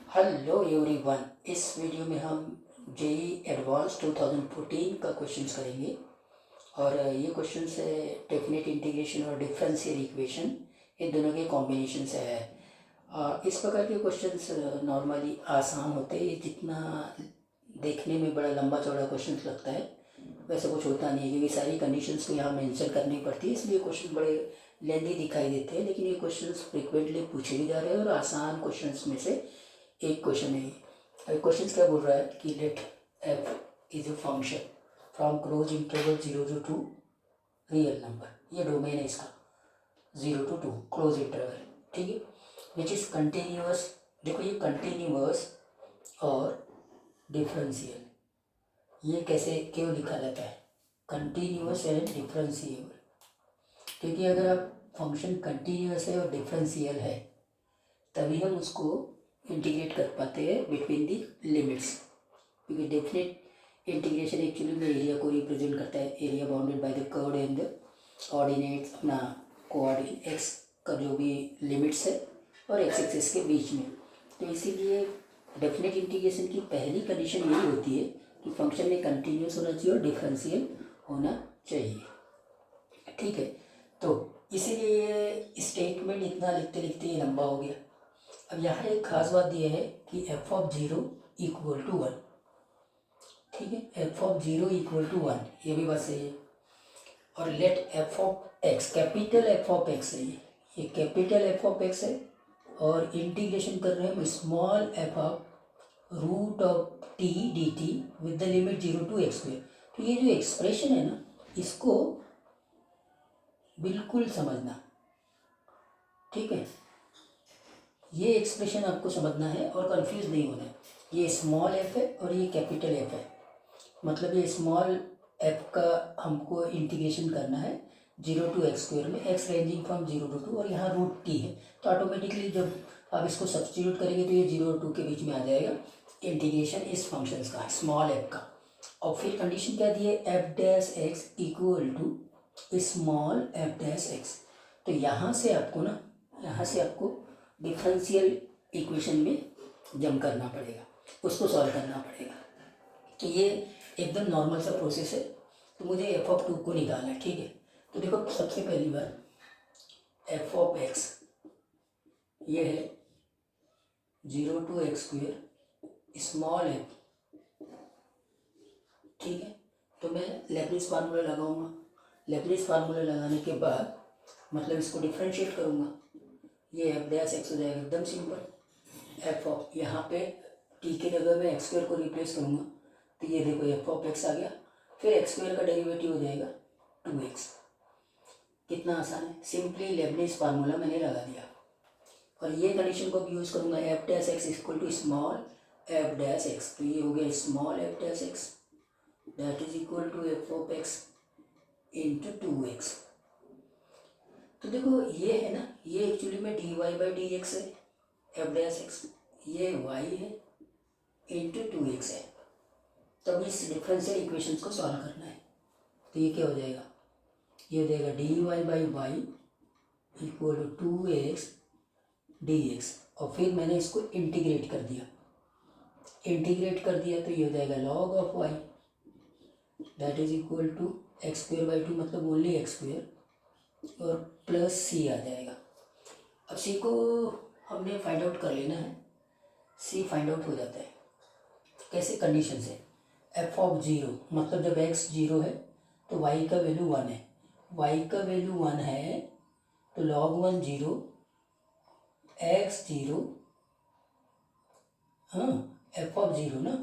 Hello everyone. इस video में हम जेई एडवांस 2014 का क्वेश्चंस करेंगे और ये क्वेश्चंस है डेफिनेट इंटीग्रेशन और डिफरेंशियल इक्वेशन, इन दोनों के कॉम्बिनेशन से है। इस प्रकार के क्वेश्चंस नॉर्मली आसान होते हैं। जितना देखने में बड़ा लंबा चौड़ा क्वेश्चंस लगता है वैसा कुछ होता नहीं है, क्योंकि सारी कंडीशंस को यहाँ मेंशन करनी पड़ती है, इसलिए क्वेश्चन बड़े लेंदी दिखाई देते हैं। लेकिन ये क्वेश्चंस फ्रिक्वेंटली पूछे भी जा रहे हैं और आसान क्वेश्चंस में से एक क्वेश्चन है। अभी क्वेश्चन क्या बोल रहा है कि let f is a function from close interval 0 to 2 real number, ये डोमेन है इसका 0 to 2 क्लोज इंटरवल, ठीक है, विच इज कंटिन्यूअस। देखो ये कंटिन्यूअस और डिफरेंशियल, ये कैसे क्यों लिखा जाता है कंटिन्यूअस एंड डिफरेंशिएबल? क्योंकि अगर आप फंक्शन कंटिन्यूअस है और डिफरेंशियल है तभी हम उसको इंटीग्रेट कर पाते हैं बिटवीन दी लिमिट्स, क्योंकि डेफिनेट इंटीग्रेशन एक्चुअली में एरिया को रिप्रेजेंट करता है, area bounded by the curve and the ordinates, अपना कोऑर्डिनेट एक्स का जो भी लिमिट्स है और एक्स एक्सिस के बीच में। तो इसीलिए डेफिनेट इंटीग्रेशन की पहली कंडीशन यही होती है कि फंक्शन में कंटिन्यूस होना चाहिए और डिफरेंशियल होना चाहिए, ठीक है। तो इसीलिए स्टेटमेंट इतना लिखते लिखते ये लंबा हो गया। अब यहाँ एक खास बात यह है कि एफ ऑफ 0 इक्वल टू 1, ठीक है, एफ ऑफ 0 इक्वल टू 1, ये भी बात सही है। और let f of x, capital f of x है, ये कैपिटल एफ ऑफ एक्स है और इंटीग्रेशन कर रहे हैं small f of root of t d t with the limit 0 to x²। तो ये जो एक्सप्रेशन है ना, इसको बिल्कुल समझना, ठीक है। ये एक्सप्रेशन आपको समझना है और कंफ्यूज नहीं होना है। ये स्मॉल एफ है और ये कैपिटल एफ है, मतलब ये स्मॉल एफ का हमको इंटीग्रेशन करना है 0 to x² में, एक्स रेंजिंग फ्रॉम 0 to 2, और यहाँ रूट टी है। तो ऑटोमेटिकली जब आप इसको सब्सटीट्यूट करेंगे तो ये 0 और 2 के बीच में आ जाएगा इंटीग्रेशन इस फंक्शन का, स्मॉल एफ का। और फिर कंडीशन क्या दी है, f dash x equal to small f dash x. तो यहाँ से आपको ना, यहाँ से आपको डिफरेंशियल इक्वेशन में जम करना पड़ेगा, उसको सॉल्व करना पड़ेगा। तो ये एकदम नॉर्मल सा प्रोसेस है। तो मुझे एफ ऑफ 2 को निकालना है, ठीक है। तो देखो सबसे पहली बार एफ ऑफ एक्स ये है 0 to x² स्मॉल एफ, ठीक है। तो मैं लेब्निज फार्मूला लगाऊंगा। लेब्निज फार्मूला लगाने के बाद मतलब इसको डिफ्रेंशिएट करूंगा, ये एफ डैश एक्स हो जाएगा, एकदम सिंपल। एफ ऑफ, यहाँ पे टी के जगह में x² को रिप्लेस करूँगा तो ये देखो एफ ऑफ एक्स आ गया, फिर x² का डेरिवेटिव हो जाएगा 2x। कितना आसान है, सिंपली लेब्निज फार्मूला मैंने लगा दिया। और ये कंडीशन को भी यूज़ करूँगा, f dash x equal to small f dash x. तो ये हो गया small f dash x that is equal to f of x into 2x। तो देखो ये है ना, ये एक्चुअली में dy बाई डी एक्स है एफ डैश एक्स, ये y है इंटू 2x है। तब इस डिफरेंशियल इक्वेशंस को सॉल्व करना है। तो ये क्या हो जाएगा, ये हो जाएगा dy by y equal to 2x dx। और फिर मैंने इसको इंटीग्रेट कर दिया, इंटीग्रेट कर दिया तो ये हो जाएगा log of y that is equal to x² by 2, मतलब ओनली x² और प्लस c आ जाएगा। अब c को हमने फाइंड आउट कर लेना है, c फाइंड आउट हो जाता है कैसे, कंडीशन से। एफ ऑफ 0 मतलब जब x 0 है तो y का वैल्यू 1 है, y का वैल्यू 1 है तो log 1 0, x 0, हाँ एफ ऑफ 0 ना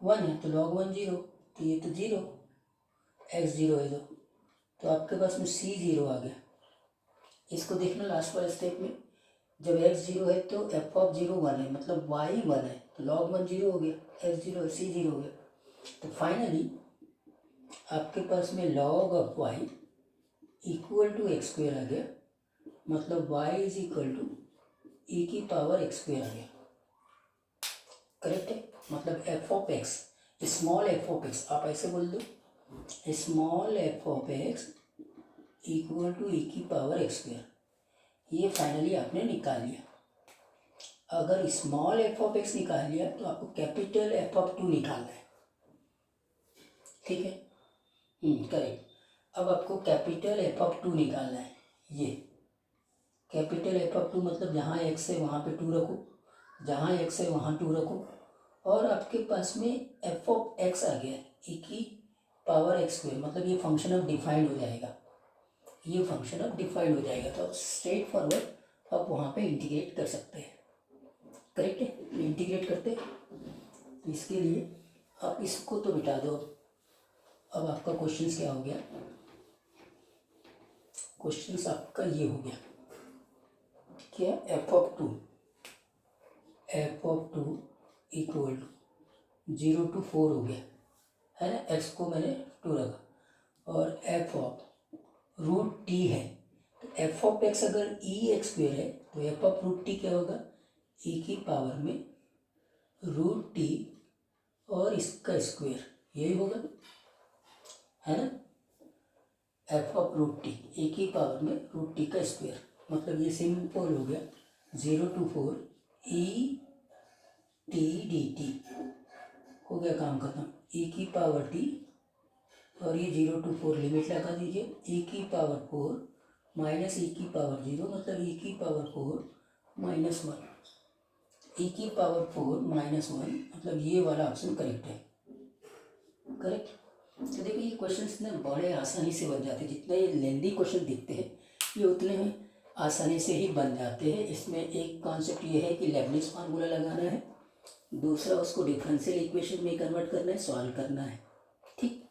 1 है तो log 1 0, तो ये तो 0, x 0 है तो आपके पास में c 0 आ गया। इसको देखना लास्ट वाले स्टेप में, जब x 0 है तो एफ ऑफ 0 1 है, मतलब y 1 है तो log 1 0 हो गया, x 0 c 0 हो गया। तो फाइनली आपके पास में log of y equal to x² आ गया, मतलब y is equal to e की पावर x² आ गया, करेक्ट है। मतलब f of x, small f of x, आप ऐसे बोल दो small f of x equal to e की पावर x², ये फाइनली आपने निकाल लिया। अगर स्मॉल एफ ऑफ एक्स निकाल लिया तो आपको कैपिटल एफ ऑफ टू निकालना है, ठीक है। करेक्ट। अब आपको कैपिटल एफ ऑफ टू निकालना है। ये कैपिटल एफ ऑफ टू मतलब जहाँ एक्स है वहाँ पे टू रखो, जहाँ एक्स है वहाँ टू रखो, और आपके पास में एफ ऑफ एक्स आ गया, e की पावर एक्स स्क्वायर, मतलब ये फंक्शन अब डिफाइंड हो जाएगा, ये फंक्शन अब डिफाइंड हो जाएगा। तो स्ट्रेट फॉरवर्ड आप वहाँ पे इंटीग्रेट कर सकते हैं, करेक्ट है। इंटीग्रेट करते तो इसके लिए आप इसको तो मिटा दो। अब आपका क्वेश्चन क्या हो गया, क्वेश्चन आपका ये हो गया क्या, f of two equal to 0 to 4 हो गया है ना, एक्स को मैंने 2 रखा, और एफ ऑफ रूट टी है, तो एफ ऑफ एक्स अगर ई एक्स स्क्वेयर है तो एफ ऑफ रूट टी क्या होगा, ई की पावर में रूट टी और इसका स्क्वेयर, यही होगा है ना। F of root t a की पावर में रूट टी का स्क्वेयर, मतलब ये सिंपल हो गया 0 to 4 E T d T, हो गया काम खत्म। ई की पावर टी और ये 0 to 4 लिमिट लगा दीजिए, ई की पावर 4 माइनस ई की पावर 0, मतलब ई की पावर 4 माइनस 1, ई की पावर 4 माइनस 1, मतलब ये वाला ऑप्शन करेक्ट है, करेक्ट। तो देखिए ये क्वेश्चंस ना बड़े आसानी से बन जाते हैं, जितने ये लेंदी क्वेश्चन दिखते हैं ये उतने में आसानी से ही बन जाते हैं। इसमें एक कॉन्सेप्ट ये है कि लेबनिज़ फार्मूला लगाना है, दूसरा उसको डिफरेंशियल इक्वेशन में कन्वर्ट करना है, सॉल्व करना है, ठीक।